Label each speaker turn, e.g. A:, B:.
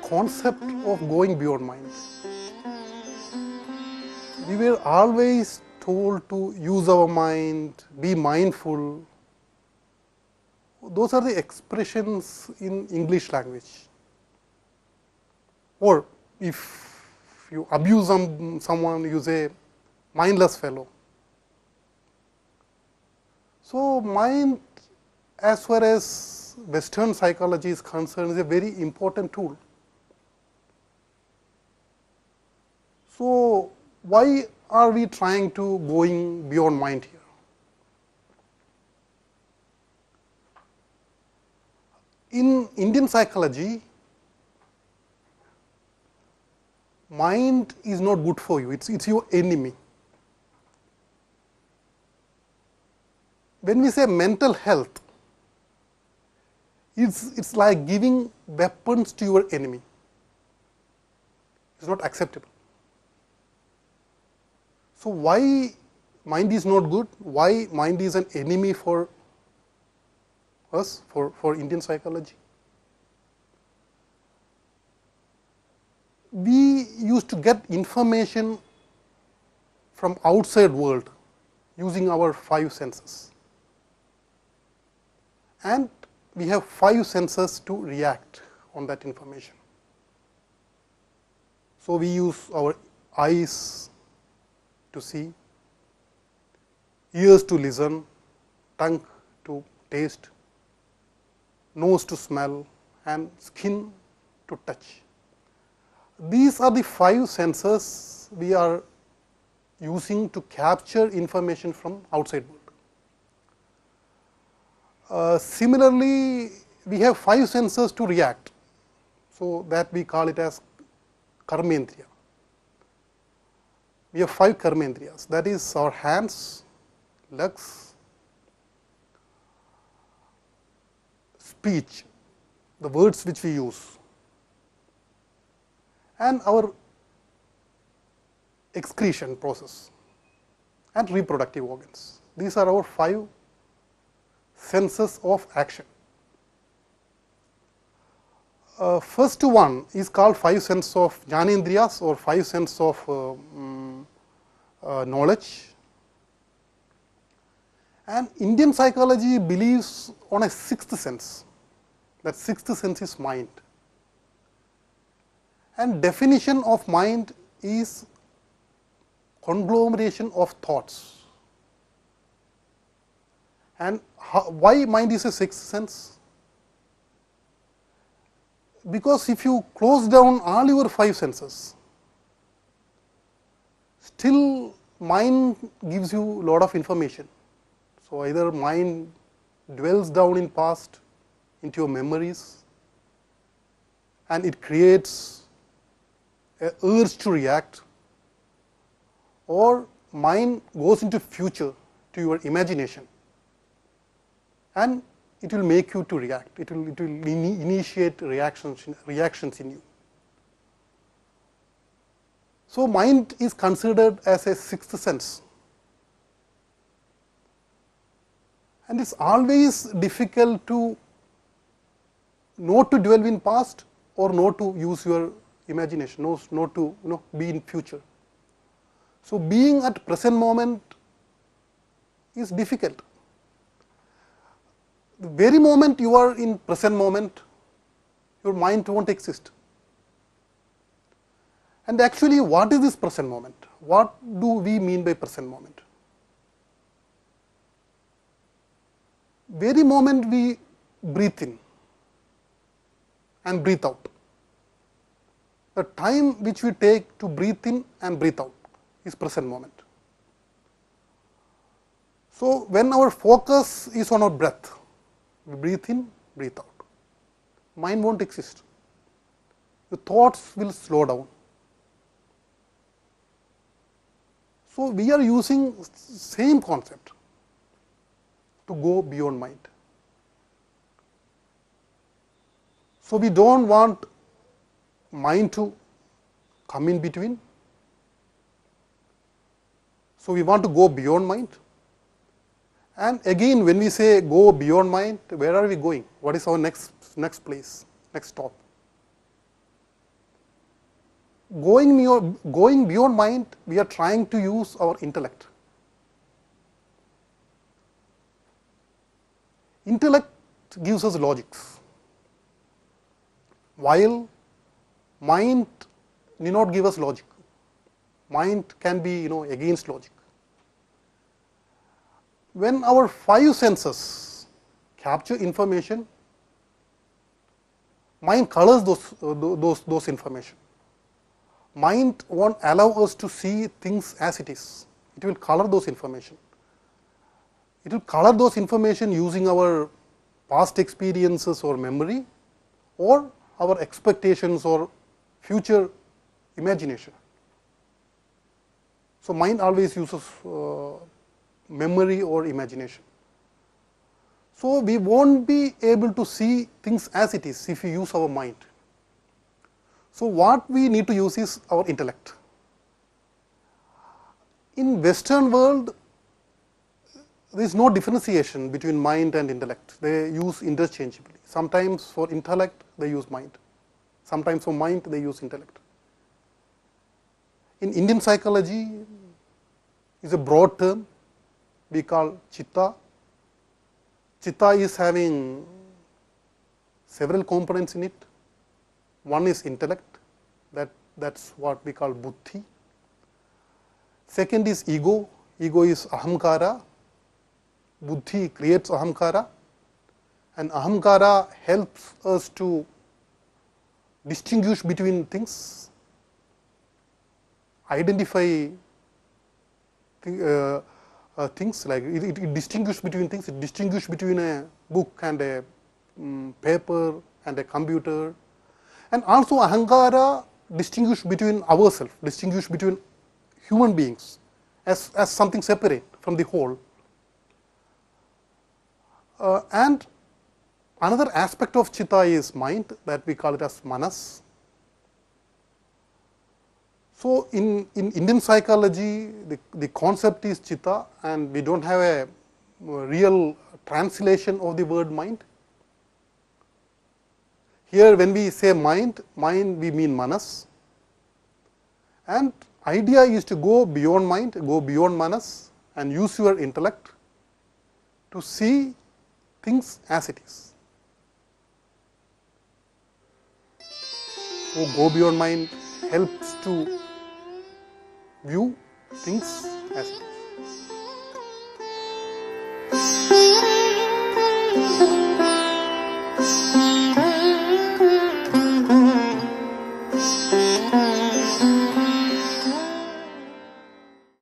A: concept of going beyond mind. We were always told to use our mind, be mindful. Those are the expressions in English language. Or if you abuse someone, you say mindless fellow. So, mind, as far as Western psychology is concerned, is a very important tool. So, why are we trying to going beyond mind here? In Indian psychology, mind is not good for you, it's your enemy. When we say mental health, it's like giving weapons to your enemy. It's not acceptable. So, why mind is not good? Why mind is an enemy for us, for Indian psychology? We used to get information from outside world using our 5 senses, and we have 5 senses to react on that information. So, we use our eyes to see, ears to listen, tongue to taste, nose to smell, and skin to touch. These are the 5 senses we are using to capture information from outside world. Similarly, we have 5 senses to react. So, that we call it as karmendriya. We have 5 karmendriyas, that is our hands, legs, speech, the words which we use, and our excretion process and reproductive organs. These are our 5 senses of action. First one is called 5 senses of jnanendriyas or 5 senses of knowledge. And Indian psychology believes on a 6th sense, that 6th sense is mind. And definition of mind is conglomeration of thoughts. And why mind is a 6th sense? Because if you close down all your 5 senses, still mind gives you a lot of information. So, either mind dwells down in past into your memories, and it creates a urge to react, or mind goes into future to your imagination, and it will make you to react, it will initiate reactions in you. So, mind is considered as a 6th sense, and it is always difficult to not to dwell in past or not to use your imagination, not to be in future. So, being at present moment is difficult. The very moment you are in present moment, your mind won't exist. And actually, what is this present moment? What do we mean by present moment? Very moment we breathe in and breathe out. The time which we take to breathe in and breathe out is present moment. So, when our focus is on our breath, we breathe in, breathe out, mind won't exist, the thoughts will slow down. So, we are using same concept to go beyond mind. So, we do not want mind to come in between. So, we want to go beyond mind. And again, when we say go beyond mind, where are we going? What is our next place, next stop? going beyond mind, we are trying to use our intellect. Intellect gives us logics, while mind need not give us logic. Mind can be against logic. When our five senses capture information, mind colors those information. Mind won't allow us to see things as it is. It will color those information. It will color those information using our past experiences or memory, or our expectations or future imagination. So, mind always uses memory or imagination. So, we won't be able to see things as it is if we use our mind. So, what we need to use is our intellect. In Western world, there is no differentiation between mind and intellect. They use interchangeably. Sometimes for intellect they use mind, sometimes for mind they use intellect. In Indian psychology is a broad term we call chitta. Chitta is having several components in it. One is intellect, that's what we call buddhi. Second is ego. Ego is ahamkara. Buddhi creates ahamkara, and ahamkara helps us to distinguish between things, identify things, like it distinguishes between things. It distinguishes between a book and a paper and a computer, and also ahamkara distinguish between ourselves, distinguish between human beings as something separate from the whole. And another aspect of chitta is mind, that we call it as manas. So, in Indian psychology, the concept is chitta, and we do not have a real translation of the word mind. Here when we say mind we mean manas, and idea is to go beyond mind, go beyond manas, and use your intellect to see things as it is. So, go beyond mind helps to view things as it is.